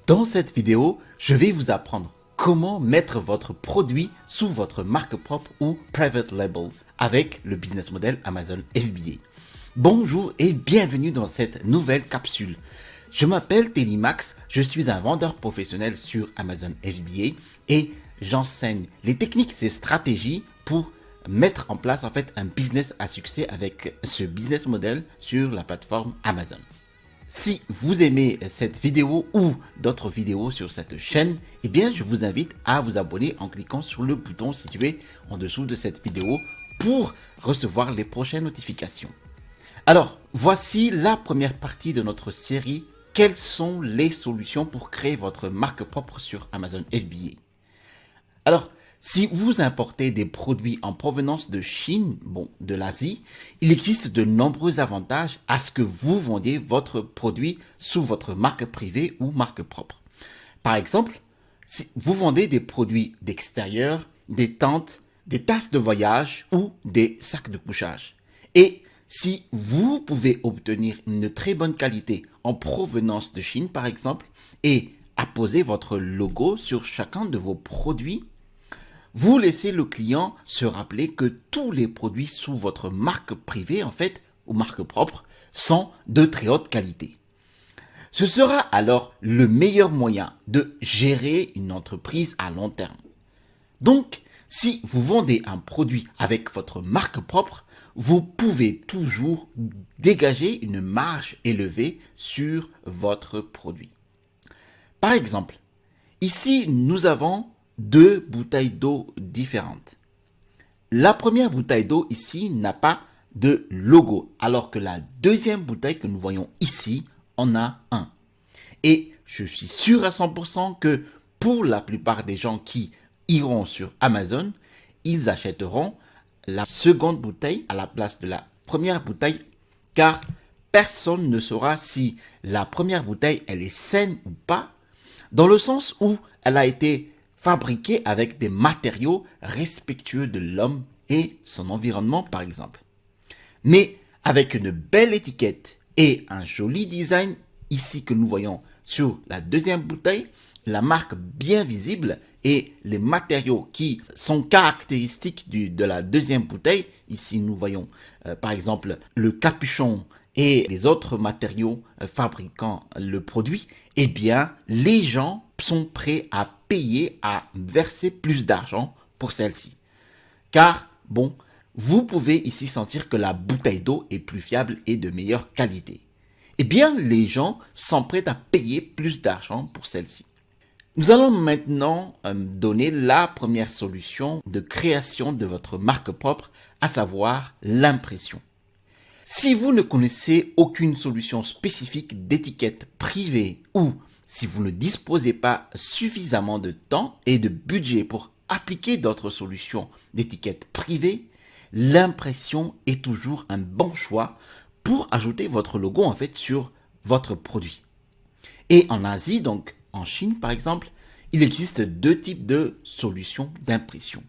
Dans cette vidéo, je vais vous apprendre comment mettre votre produit sous votre marque propre ou private label avec le business model Amazon FBA. Bonjour et bienvenue dans cette nouvelle capsule. Je m'appelle Télimax, je suis un vendeur professionnel sur Amazon FBA et j'enseigne les techniques et stratégies pour mettre en place un business à succès avec ce business model sur la plateforme Amazon. Si vous aimez cette vidéo ou d'autres vidéos sur cette chaîne, eh bien je vous invite à vous abonner en cliquant sur le bouton situé en dessous de cette vidéo pour recevoir les prochaines notifications. Alors, voici la première partie de notre série. Quelles sont les solutions pour créer votre marque propre sur Amazon FBA? Alors, si vous importez des produits en provenance de Chine, de l'Asie, il existe de nombreux avantages à ce que vous vendiez votre produit sous votre marque privée ou marque propre. Par exemple, si vous vendez des produits d'extérieur, des tentes, des tasses de voyage ou des sacs de couchage. Et si vous pouvez obtenir une très bonne qualité en provenance de Chine, par exemple, et apposer votre logo sur chacun de vos produits, vous laissez le client se rappeler que tous les produits sous votre marque privée, ou marque propre, sont de très haute qualité. Ce sera alors le meilleur moyen de gérer une entreprise à long terme. Donc, si vous vendez un produit avec votre marque propre, vous pouvez toujours dégager une marge élevée sur votre produit. Par exemple, ici, nous avons deux bouteilles d'eau différentes. La première bouteille d'eau ici n'a pas de logo, alors que la deuxième bouteille que nous voyons ici en a un. Et je suis sûr à 100% que pour la plupart des gens qui iront sur Amazon, ils achèteront la seconde bouteille à la place de la première bouteille, car personne ne saura si la première bouteille elle est saine ou pas, dans le sens où elle a été fabriquée avec des matériaux respectueux de l'homme et son environnement par exemple. Mais avec une belle étiquette et un joli design ici que nous voyons sur la deuxième bouteille, la marque bien visible et les matériaux qui sont caractéristiques de la deuxième bouteille, ici nous voyons par exemple le capuchon et les autres matériaux fabriquant le produit, eh bien les gens sont prêts à payer, à verser plus d'argent pour celle-ci. Car, vous pouvez ici sentir que la bouteille d'eau est plus fiable et de meilleure qualité. Eh bien, les gens sont prêts à payer plus d'argent pour celle-ci. Nous allons maintenant donner la première solution de création de votre marque propre, à savoir l'impression. Si vous ne connaissez aucune solution spécifique d'étiquette privée ou si vous ne disposez pas suffisamment de temps et de budget pour appliquer d'autres solutions d'étiquette privée, l'impression est toujours un bon choix pour ajouter votre logo sur votre produit. Et en Asie, donc en Chine par exemple, il existe deux types de solutions d'impression.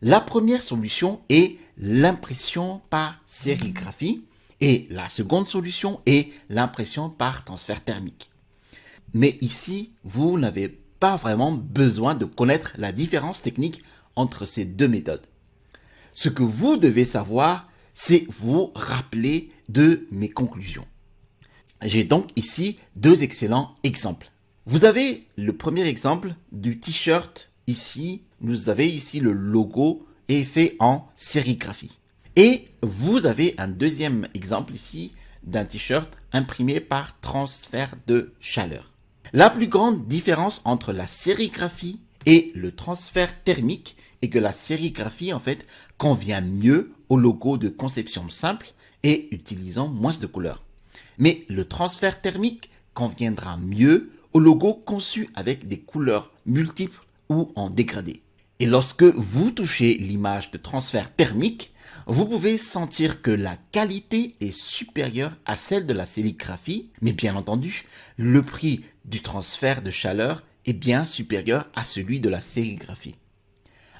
La première solution est l'impression par sérigraphie et la seconde solution est l'impression par transfert thermique. Mais ici, vous n'avez pas vraiment besoin de connaître la différence technique entre ces deux méthodes. Ce que vous devez savoir, c'est vous rappeler de mes conclusions. J'ai donc ici deux excellents exemples. Vous avez le premier exemple du t-shirt ici. Vous avez ici le logo est fait en sérigraphie. Et vous avez un deuxième exemple ici d'un t-shirt imprimé par transfert de chaleur. La plus grande différence entre la sérigraphie et le transfert thermique est que la sérigraphie convient mieux au logo de conception simple et utilisant moins de couleurs. Mais le transfert thermique conviendra mieux au logo conçu avec des couleurs multiples ou en dégradé. Et lorsque vous touchez l'image de transfert thermique, vous pouvez sentir que la qualité est supérieure à celle de la sérigraphie, mais bien entendu, le prix du transfert de chaleur est bien supérieur à celui de la sérigraphie.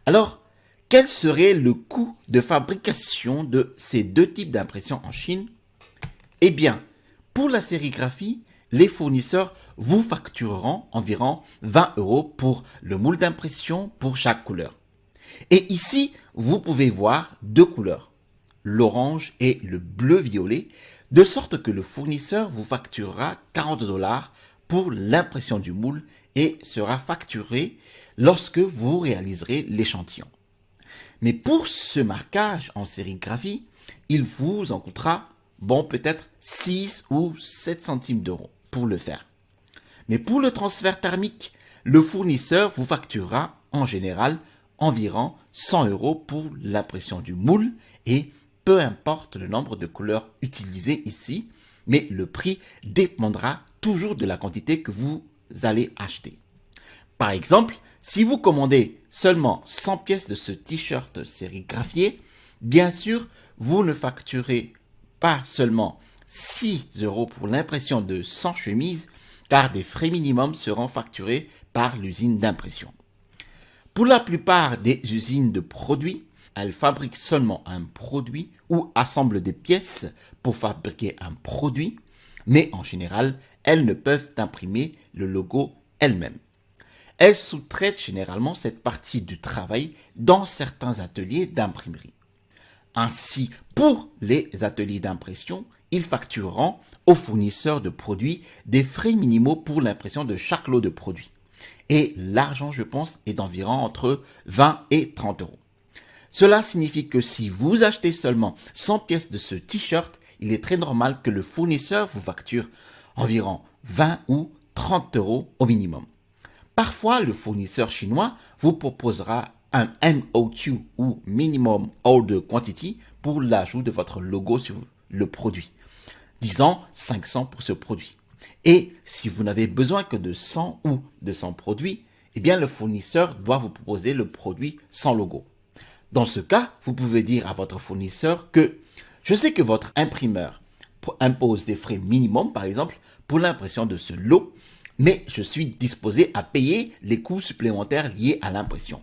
Alors, quel serait le coût de fabrication de ces deux types d'impression en Chine? Eh bien, pour la sérigraphie, les fournisseurs vous factureront environ 20 € pour le moule d'impression pour chaque couleur. Et ici, vous pouvez voir deux couleurs, l'orange et le bleu-violet, de sorte que le fournisseur vous facturera 40 $ pour l'impression du moule et sera facturé lorsque vous réaliserez l'échantillon. Mais pour ce marquage en sérigraphie, il vous en coûtera, peut-être 6 ou 7 centimes d'euros pour le faire. Mais pour le transfert thermique, le fournisseur vous facturera en général environ 100 € pour l'impression du moule et peu importe le nombre de couleurs utilisées ici, mais le prix dépendra toujours de la quantité que vous allez acheter. Par exemple, si vous commandez seulement 100 pièces de ce t-shirt sérigraphié, bien sûr, vous ne facturez pas seulement 6 € pour l'impression de 100 chemises, car des frais minimums seront facturés par l'usine d'impression. Pour la plupart des usines de produits, elles fabriquent seulement un produit ou assemblent des pièces pour fabriquer un produit, mais en général, elles ne peuvent imprimer le logo elles-mêmes. Elles sous-traitent généralement cette partie du travail dans certains ateliers d'imprimerie. Ainsi, pour les ateliers d'impression, ils factureront aux fournisseurs de produits des frais minimaux pour l'impression de chaque lot de produits. Et l'argent, je pense, est d'environ entre 20 et 30 €. Cela signifie que si vous achetez seulement 100 pièces de ce t-shirt, il est très normal que le fournisseur vous facture environ 20 ou 30 € au minimum. Parfois, le fournisseur chinois vous proposera un MOQ ou Minimum Order Quantity pour l'ajout de votre logo sur le produit. Disons 500 pour ce produit. Et si vous n'avez besoin que de 100 ou 200 produits, le fournisseur doit vous proposer le produit sans logo. Dans ce cas, vous pouvez dire à votre fournisseur que je sais que votre imprimeur impose des frais minimums, par exemple, pour l'impression de ce lot, mais je suis disposé à payer les coûts supplémentaires liés à l'impression.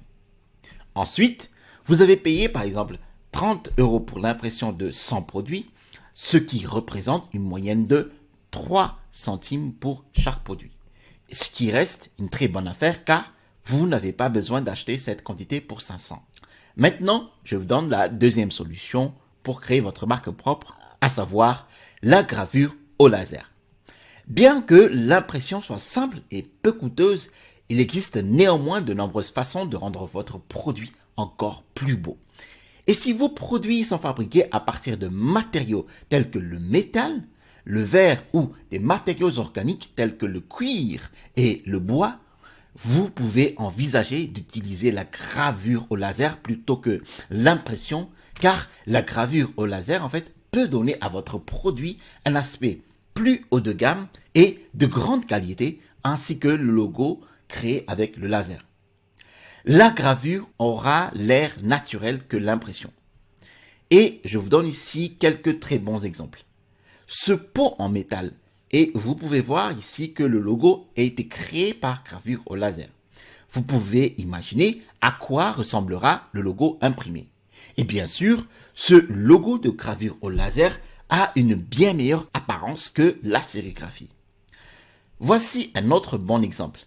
Ensuite, vous avez payé, par exemple, 30 € pour l'impression de 100 produits, ce qui représente une moyenne de 3 centimes pour chaque produit. Ce qui reste une très bonne affaire car vous n'avez pas besoin d'acheter cette quantité pour 500. Maintenant, je vous donne la deuxième solution pour créer votre marque propre, à savoir la gravure au laser. Bien que l'impression soit simple et peu coûteuse, il existe néanmoins de nombreuses façons de rendre votre produit encore plus beau. Et si vos produits sont fabriqués à partir de matériaux tels que le métal, le verre ou des matériaux organiques tels que le cuir et le bois, vous pouvez envisager d'utiliser la gravure au laser plutôt que l'impression, car la gravure au laser peut donner à votre produit un aspect plus haut de gamme et de grande qualité, ainsi que le logo créé avec le laser. La gravure aura l'air naturel que l'impression. Et je vous donne ici quelques très bons exemples. Ce pot en métal, et vous pouvez voir ici que le logo a été créé par gravure au laser. Vous pouvez imaginer à quoi ressemblera le logo imprimé. Et bien sûr, ce logo de gravure au laser a une bien meilleure apparence que la sérigraphie. Voici un autre bon exemple.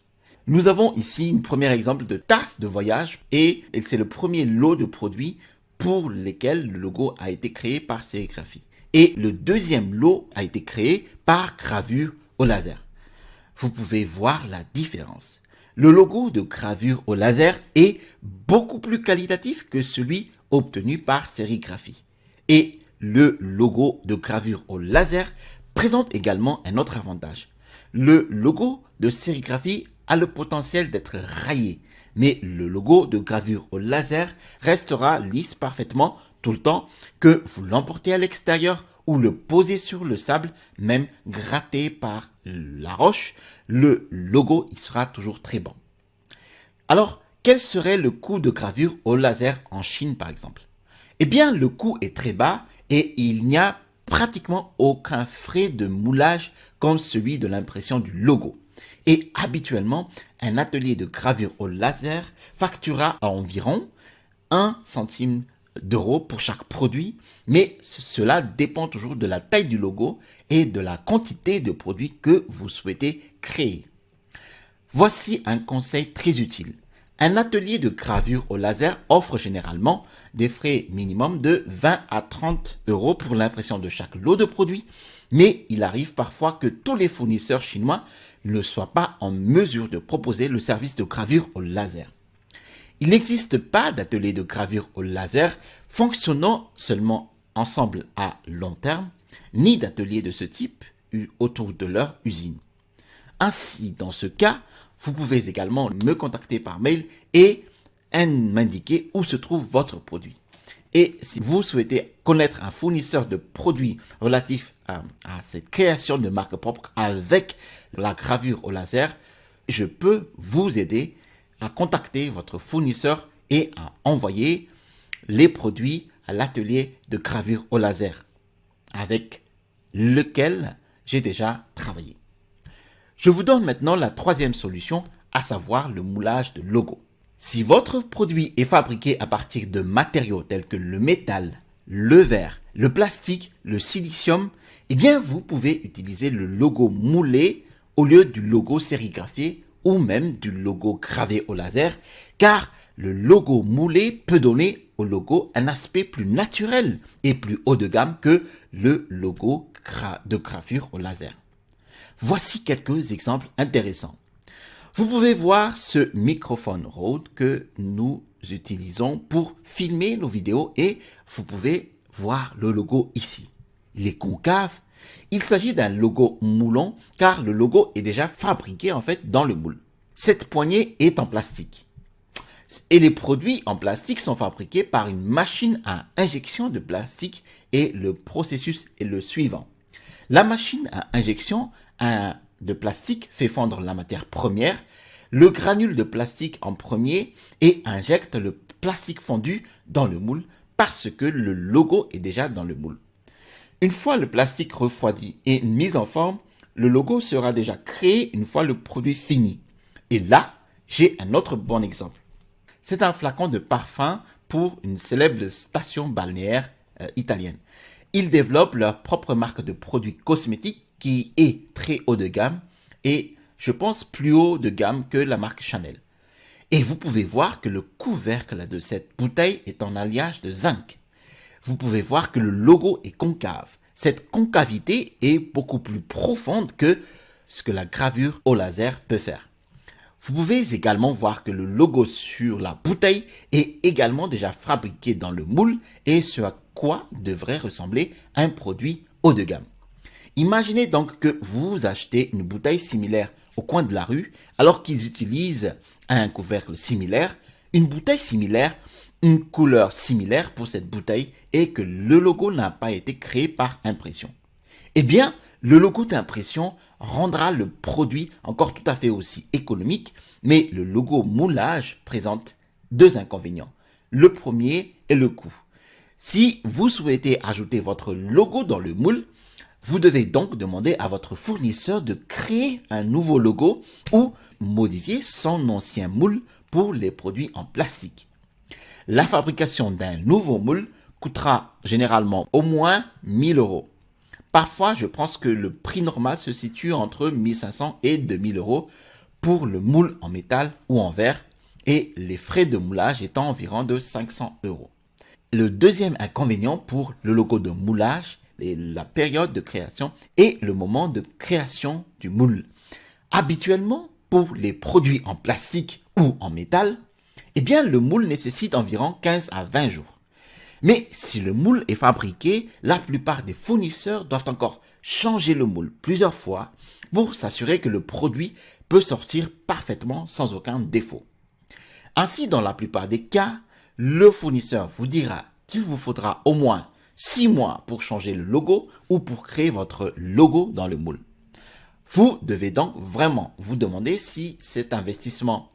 Nous avons ici un premier exemple de tasse de voyage et c'est le premier lot de produits pour lesquels le logo a été créé par sérigraphie. Et le deuxième lot a été créé par gravure au laser. Vous pouvez voir la différence. Le logo de gravure au laser est beaucoup plus qualitatif que celui obtenu par sérigraphie. Et le logo de gravure au laser présente également un autre avantage. Le logo de sérigraphie a le potentiel d'être raillé, mais le logo de gravure au laser restera lisse parfaitement tout le temps que vous l'emportez à l'extérieur ou le posez sur le sable, même gratté par la roche, le logo il sera toujours très bon. Alors, quel serait le coût de gravure au laser en Chine par exemple? Eh bien, le coût est très bas et il n'y a pratiquement aucun frais de moulage comme celui de l'impression du logo. Et habituellement, un atelier de gravure au laser facturera à environ 1 centime d'euros pour chaque produit, mais cela dépend toujours de la taille du logo et de la quantité de produits que vous souhaitez créer. Voici un conseil très utile. Un atelier de gravure au laser offre généralement des frais minimum de 20 à 30 euros pour l'impression de chaque lot de produits, mais il arrive parfois que tous les fournisseurs chinois ne soient pas en mesure de proposer le service de gravure au laser. Il n'existe pas d'atelier de gravure au laser fonctionnant seulement ensemble à long terme, ni d'atelier de ce type autour de leur usine. Ainsi, dans ce cas, vous pouvez également me contacter par mail et m'indiquer où se trouve votre produit. Et si vous souhaitez connaître un fournisseur de produits relatifs à cette création de marque propre avec la gravure au laser, je peux vous aider à contacter votre fournisseur et à envoyer les produits à l'atelier de gravure au laser avec lequel j'ai déjà travaillé. Je vous donne maintenant la troisième solution, à savoir le moulage de logo. Si votre produit est fabriqué à partir de matériaux tels que le métal, le verre, le plastique, le silicium, eh bien vous pouvez utiliser le logo moulé au lieu du logo sérigraphié ou même du logo gravé au laser, car le logo moulé peut donner au logo un aspect plus naturel et plus haut de gamme que le logo de gravure au laser. Voici quelques exemples intéressants. Vous pouvez voir ce microphone Rode que nous utilisons pour filmer nos vidéos et vous pouvez voir le logo ici. Il est concave. Il s'agit d'un logo moulant car le logo est déjà fabriqué en fait dans le moule. Cette poignée est en plastique. Et les produits en plastique sont fabriqués par une machine à injection de plastique et le processus est le suivant. La machine à injection de plastique fait fondre la matière première, le granule de plastique en premier et injecte le plastique fondu dans le moule parce que le logo est déjà dans le moule. Une fois le plastique refroidi et mis en forme, le logo sera déjà créé une fois le produit fini. Et là, j'ai un autre bon exemple. C'est un flacon de parfum pour une célèbre station balnéaire italienne. Ils développent leur propre marque de produits cosmétiques qui est très haut de gamme et je pense plus haut de gamme que la marque Chanel. Et vous pouvez voir que le couvercle de cette bouteille est en alliage de zinc. Vous pouvez voir que le logo est concave. Cette concavité est beaucoup plus profonde que ce que la gravure au laser peut faire. Vous pouvez également voir que le logo sur la bouteille est également déjà fabriqué dans le moule et ce à quoi devrait ressembler un produit haut de gamme. Imaginez donc que vous achetez une bouteille similaire au coin de la rue alors qu'ils utilisent un couvercle similaire, une bouteille similaire, une couleur similaire pour cette bouteille et que le logo n'a pas été créé par impression. Eh bien, le logo d'impression rendra le produit encore tout à fait aussi économique, mais le logo moulage présente deux inconvénients. Le premier est le coût. Si vous souhaitez ajouter votre logo dans le moule, vous devez donc demander à votre fournisseur de créer un nouveau logo ou modifier son ancien moule pour les produits en plastique. La fabrication d'un nouveau moule coûtera généralement au moins 1000 euros. Parfois, je pense que le prix normal se situe entre 1500 et 2000 euros pour le moule en métal ou en verre et les frais de moulage étant environ de 500 euros. Le deuxième inconvénient pour le logo de moulage est la période de création et le moment de création du moule. Habituellement, pour les produits en plastique ou en métal, eh bien, le moule nécessite environ 15 à 20 jours. Mais si le moule est fabriqué, la plupart des fournisseurs doivent encore changer le moule plusieurs fois pour s'assurer que le produit peut sortir parfaitement sans aucun défaut. Ainsi, dans la plupart des cas, le fournisseur vous dira qu'il vous faudra au moins 6 mois pour changer le logo ou pour créer votre logo dans le moule. Vous devez donc vraiment vous demander si cet investissement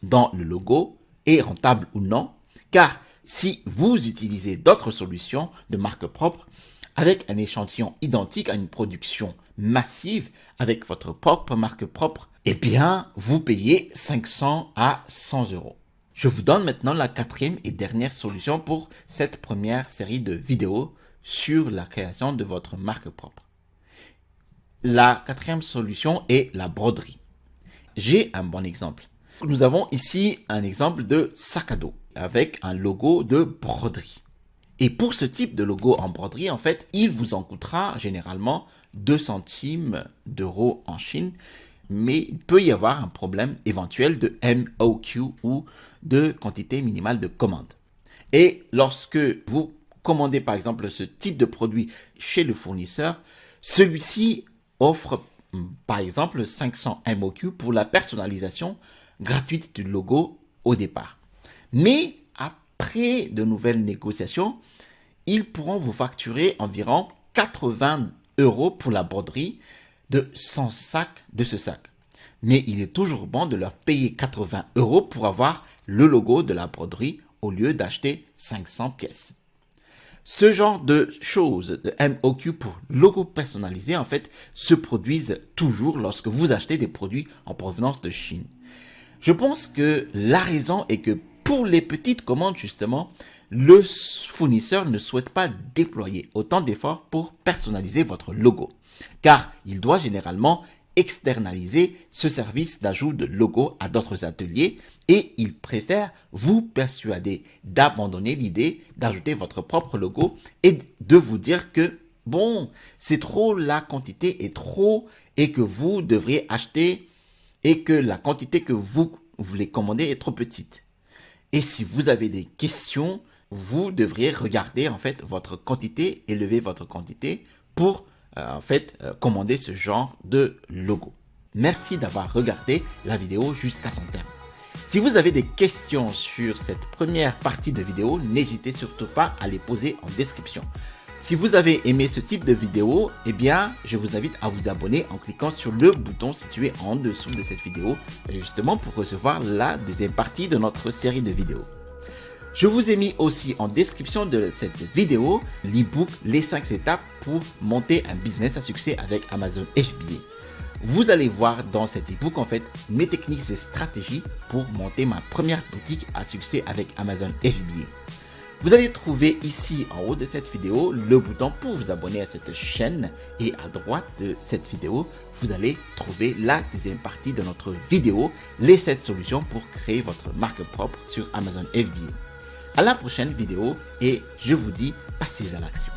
dans le logo est rentable ou non, car si vous utilisez d'autres solutions de marque propre avec un échantillon identique à une production massive avec votre propre marque propre, eh bien, vous payez 500 à 100 euros. Je vous donne maintenant la quatrième et dernière solution pour cette première série de vidéos sur la création de votre marque propre. La quatrième solution est la broderie. J'ai un bon exemple. Nous avons ici un exemple de sac à dos avec un logo de broderie. Et pour ce type de logo en broderie, en fait, il vous en coûtera généralement 2 centimes d'euros en Chine, mais il peut y avoir un problème éventuel de MOQ ou de quantité minimale de commande. Et lorsque vous commandez par exemple ce type de produit chez le fournisseur, celui-ci offre par exemple 500 MOQ pour la personnalisation gratuite du logo au départ. Mais après de nouvelles négociations, ils pourront vous facturer environ 80 euros pour la broderie de 100 sacs de ce sac. Mais il est toujours bon de leur payer 80 euros pour avoir le logo de la broderie au lieu d'acheter 500 pièces. Ce genre de choses, de MOQ pour logo personnalisé, en fait, se produisent toujours lorsque vous achetez des produits en provenance de Chine. Je pense que la raison est que pour les petites commandes, justement, le fournisseur ne souhaite pas déployer autant d'efforts pour personnaliser votre logo, car il doit généralement externaliser ce service d'ajout de logo à d'autres ateliers et il préfère vous persuader d'abandonner l'idée d'ajouter votre propre logo et de vous dire que bon, c'est trop, la quantité est trop et que vous devriez acheter et que la quantité que vous voulez commander est trop petite. Et si vous avez des questions, vous devriez regarder en fait votre quantité, élever votre quantité pour commander ce genre de logo. Merci d'avoir regardé la vidéo jusqu'à son terme. Si vous avez des questions sur cette première partie de vidéo, n'hésitez surtout pas à les poser en description. Si vous avez aimé ce type de vidéo, eh bien, je vous invite à vous abonner en cliquant sur le bouton situé en dessous de cette vidéo, justement pour recevoir la deuxième partie de notre série de vidéos. Je vous ai mis aussi en description de cette vidéo l'e-book Les 5 étapes pour monter un business à succès avec Amazon FBA. Vous allez voir dans cet e-book en fait mes techniques et stratégies pour monter ma première boutique à succès avec Amazon FBA. Vous allez trouver ici en haut de cette vidéo le bouton pour vous abonner à cette chaîne et à droite de cette vidéo, vous allez trouver la deuxième partie de notre vidéo, les 7 solutions pour créer votre marque propre sur Amazon FBA. À la prochaine vidéo et je vous dis, passez à l'action.